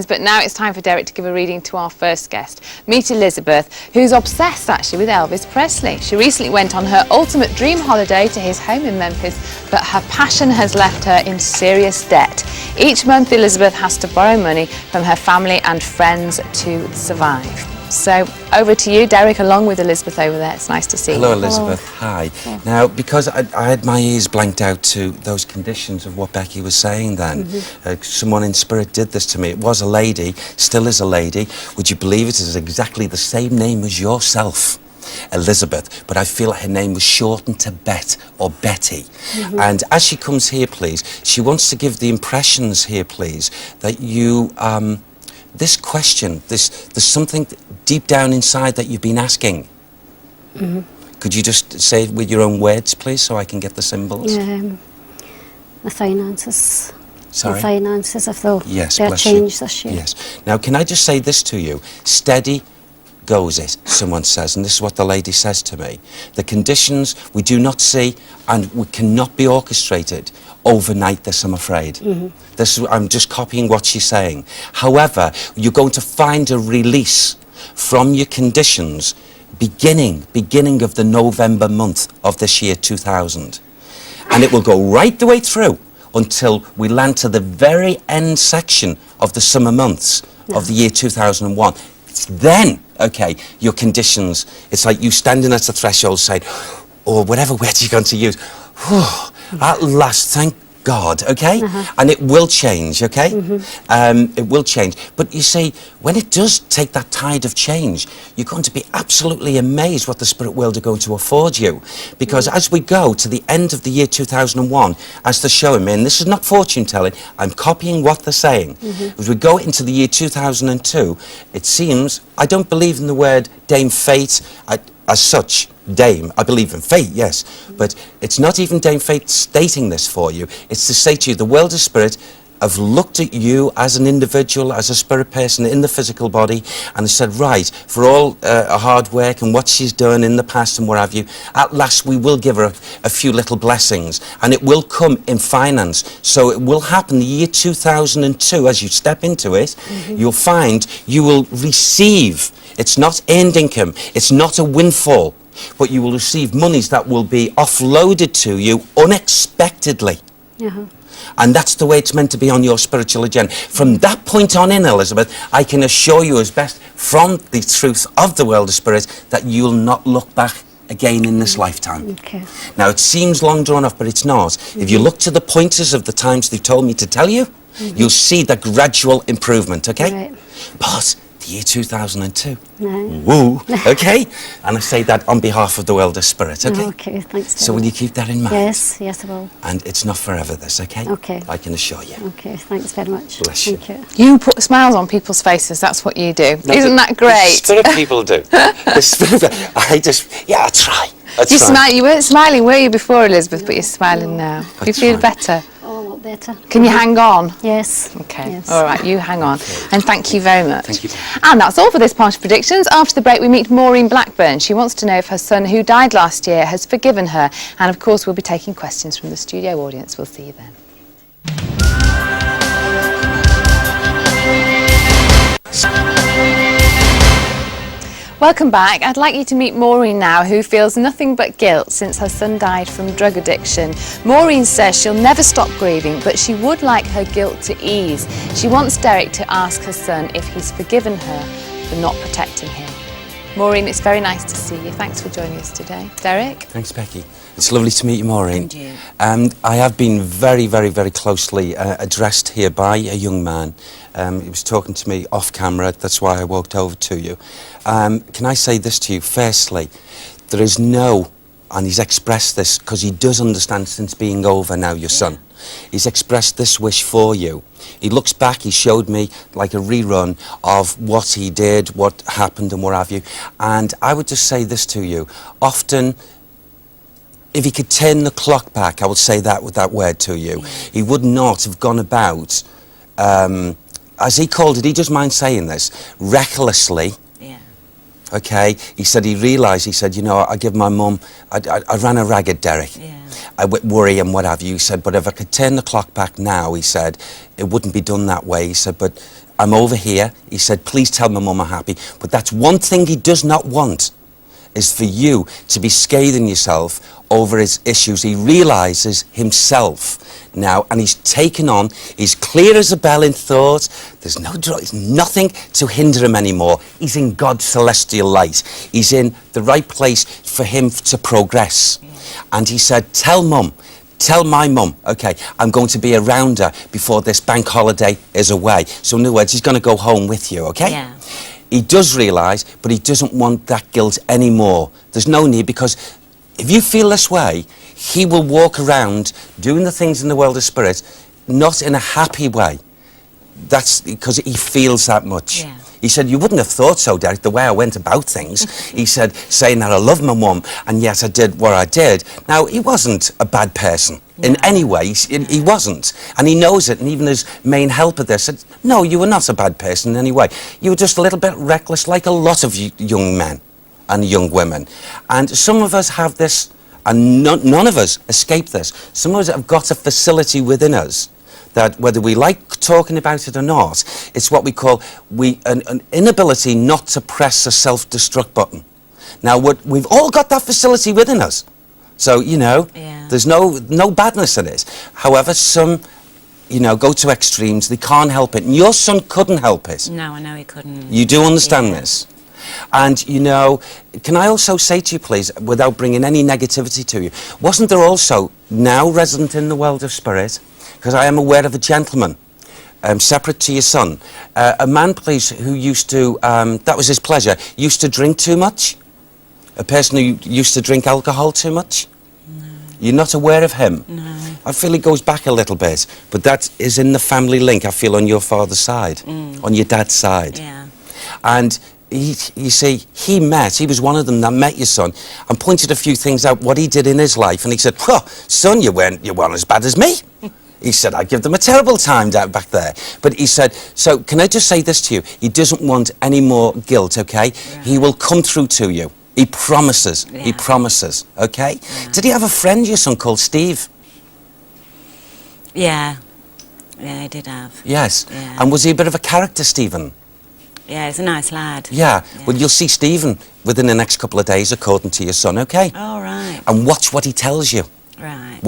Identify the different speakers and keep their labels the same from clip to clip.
Speaker 1: But now it's time for Derek to give a reading to our first guest. Meet Elizabeth, who's obsessed actually with Elvis Presley. She recently went on her ultimate dream holiday to his home in Memphis, but her passion has left her in serious debt. Each month Elizabeth has to borrow money from her family and friends to survive. So over to you, Derek, along with Elizabeth over there. It's nice to see you.
Speaker 2: Hello, Elizabeth. Hi. Now, because I had my ears blanked out to those conditions of what Becky was saying then, someone in spirit did this to me. It was a lady, still is a lady. Would you believe it is exactly the same name as yourself? Elizabeth, but I feel like her name was shortened to Bet or Betty. And as she comes here, please, she wants to give the impressions here, please, that you... this question, there's something deep down inside that you've been asking. Could you just say it with your own words, please, so I can get the symbols?
Speaker 3: The finances.
Speaker 2: Sorry?
Speaker 3: The finances, if they'll
Speaker 2: bless
Speaker 3: change
Speaker 2: you.
Speaker 3: this year.
Speaker 2: Yes. Now, can I just say this to you? Steady goes it, someone says, and this is what the lady says to me. The conditions we do not see and we cannot be orchestrated overnight, this, I'm afraid. I'm just copying what she's saying. However, you're going to find a release from your conditions beginning of the November month of this year 2000. And it will go right the way through until we land to the very end section of the summer months of the year 2001. It's then, okay, your conditions, it's like you standing at the threshold saying, or whatever word you're going to use, at last, thank God, okay? And it will change, okay? It will change. But you see, when it does take that tide of change, you're going to be absolutely amazed what the spirit world are going to afford you. Because as we go to the end of the year 2001, as they're showing me, and this is not fortune telling, I'm copying what they're saying. As we go into the year 2002, it seems, I don't believe in the word Dame Fate as such. Dame, I believe in fate, yes, but it's not even Dame Fate stating this for you. It's to say to you, the world of spirit have looked at you as an individual, as a spirit person in the physical body, and said, right, for all her hard work and what she's done in the past and what have you, at last we will give her a few little blessings, and it will come in finance. So it will happen the year 2002, as you step into it, you'll find you will receive. It's not earned income, it's not a windfall, but you will receive monies that will be offloaded to you unexpectedly. And that's the way it's meant to be on your spiritual agenda. From that point on in, Elizabeth, I can assure you as best from the truth of the world of spirit that you'll not look back again in this lifetime. Now, it seems long drawn off, but it's not. If you look to the pointers of the times they've told me to tell you, you'll see the gradual improvement, okay? But the year 2002. Woo, okay? And I say that on behalf of the world of spirit, okay?
Speaker 3: Okay, thanks.
Speaker 2: So will you keep that in mind?
Speaker 3: Yes, yes I will.
Speaker 2: And it's not forever, this, okay?
Speaker 3: Okay.
Speaker 2: I can assure you.
Speaker 3: Okay, thanks very much.
Speaker 2: Bless you.
Speaker 3: Thank you.
Speaker 1: You put smiles on people's faces, that's what you do.
Speaker 2: No,
Speaker 1: Isn't that great?
Speaker 2: The spirit people do. The spirit, I try.
Speaker 1: You weren't smiling, were you, before, Elizabeth, but you're smiling now. Do you feel better?
Speaker 3: Oh, a lot better.
Speaker 1: Can you hang on?
Speaker 3: Yes.
Speaker 1: Okay,
Speaker 3: Yes.
Speaker 1: all right, you hang on. And thank you very much.
Speaker 2: Thank you.
Speaker 1: And that's all for this part of Predictions. After the break, we meet Maureen Blackburn. She wants to know if her son, who died last year, has forgiven her. And, of course, we'll be taking questions from the studio audience. We'll see you then. Welcome back. I'd like you to meet Maureen now, who feels nothing but guilt since her son died from drug addiction. Maureen says she'll never stop grieving, but she would like her guilt to ease. She wants Derek to ask her son if he's forgiven her for not protecting him. Maureen, it's very nice to see you. Thanks for joining us today. Derek?
Speaker 2: Thanks, Becky. It's lovely to meet you, Maureen.
Speaker 4: And you.
Speaker 2: I have been very, very, very closely addressed here by a young man. He was talking to me off camera, that's why I walked over to you. Can I say this to you? Firstly, there is no, and he's expressed this because he does understand since being over now, your son. He's expressed this wish for you. He looks back, he showed me like a rerun of what he did, what happened and what have you. And I would just say this to you. Often, if he could turn the clock back, I would say that with that word to you, he would not have gone about, as he called it, he doesn't mind saying this, recklessly, okay, he said he realised, he said, you know, I give my mum, I ran a ragged, Derek.
Speaker 4: Yeah.
Speaker 2: I would worry and what have you. He said, but if I could turn the clock back now, he said, it wouldn't be done that way. He said, but I'm over here. He said, please tell my mum I'm happy. But that's one thing he does not want, is for you to be scathing yourself over his issues. He realises himself now, and he's taken on, he's clear as a bell in thought, there's nothing to hinder him anymore. He's in God's celestial light. He's in the right place for him to progress. Yeah. And he said, tell my mum, okay, I'm going to be around her before this bank holiday is away. So in other words, he's going to go home with you, okay?
Speaker 4: Yeah.
Speaker 2: He does realise, but he doesn't want that guilt anymore. There's no need, because if you feel this way, he will walk around doing the things in the world of spirit, not in a happy way. That's because he feels that much.
Speaker 4: Yeah.
Speaker 2: He said, you wouldn't have thought so, Derek, the way I went about things. He said, saying that I love my mum, and yes, I did what I did. Now, he wasn't a bad person in any way. He wasn't. And he knows it, and even his main helper there said, no, you were not a bad person in any way. You were just a little bit reckless, like a lot of young men and young women. And some of us have this, and none of us escape this. Some of us have got a facility within us that, whether we like talking about it or not, it's what we call an inability not to press a self-destruct button. Now, we've all got that facility within us. So, you know, there's no badness in it. However, some, you know, go to extremes. They can't help it. And your son couldn't help it.
Speaker 4: No, I know he couldn't.
Speaker 2: You do understand this? And, you know, can I also say to you, please, without bringing any negativity to you, wasn't there also, now resident in the world of spirit, because I am aware of a gentleman, separate to your son, a man, please, who used to, that was his pleasure, used to drink too much? A person who used to drink alcohol too much? No. You're not aware of him?
Speaker 4: No.
Speaker 2: I feel he goes back a little bit, but that is in the family link, I feel, on your father's side, on your dad's side.
Speaker 4: Yeah.
Speaker 2: And you see, he was one of them that met your son and pointed a few things out, what he did in his life, and he said, "Huh, son, you weren't as bad as me." He said, I give them a terrible time down back there. But he said, so can I just say this to you? He doesn't want any more guilt, okay? Right. He will come through to you. He promises. Yeah. He promises, okay? Yeah. Did he have a friend, your son, called Steve?
Speaker 4: Yeah. Yeah, he did have.
Speaker 2: Yes.
Speaker 4: Yeah.
Speaker 2: And was he a bit of a character, Stephen?
Speaker 4: Yeah, he's a nice lad.
Speaker 2: Yeah. Well, you'll see Stephen within the next couple of days, according to your son, okay?
Speaker 4: All right.
Speaker 2: And watch what he tells you.
Speaker 4: Right.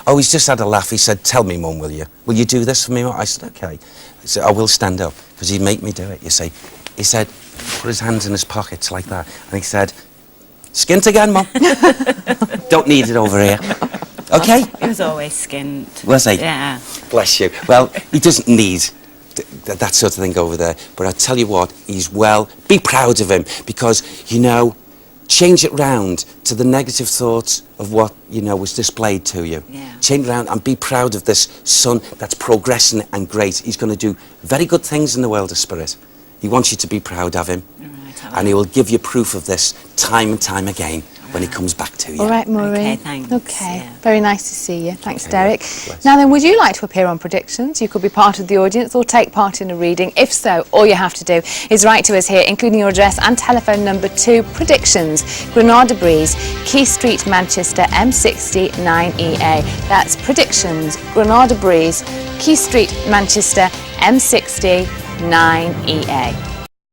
Speaker 2: Oh, he's just had a laugh. He said, tell me, Mum, will you? Will you do this for me? I said, okay. He said, I will stand up, because he'd make me do it, you see. He said, put his hands in his pockets like that. And he said, skint again, Mum. Don't need it over here. Okay?
Speaker 4: He was always skint.
Speaker 2: Was he?
Speaker 4: Yeah.
Speaker 2: Bless you. Well, he doesn't need that sort of thing over there. But I tell you what, he's well. Be proud of him, because, you know, change it round to the negative thoughts of what, you know, was displayed to you. Yeah. Change it round and be proud of this son that's progressing and great. He's going to do very good things in the world of spirit. He wants you to be proud of him. Right, and he will give you proof of this time and time again when he comes back to you.
Speaker 1: All right, Maureen.
Speaker 4: Okay, thanks.
Speaker 1: Okay,
Speaker 4: yeah.
Speaker 1: Very nice to see you. Thanks,
Speaker 2: okay,
Speaker 1: Derek.
Speaker 2: bless.
Speaker 1: Now then, would you like to appear on Predictions? You could be part of the audience or take part in a reading. If so, all you have to do is write to us here, including your address and telephone number, to Predictions, Granada Breeze, Key Street, Manchester, M60 9EA. That's Predictions, Granada Breeze, Key Street, Manchester, M60 9EA.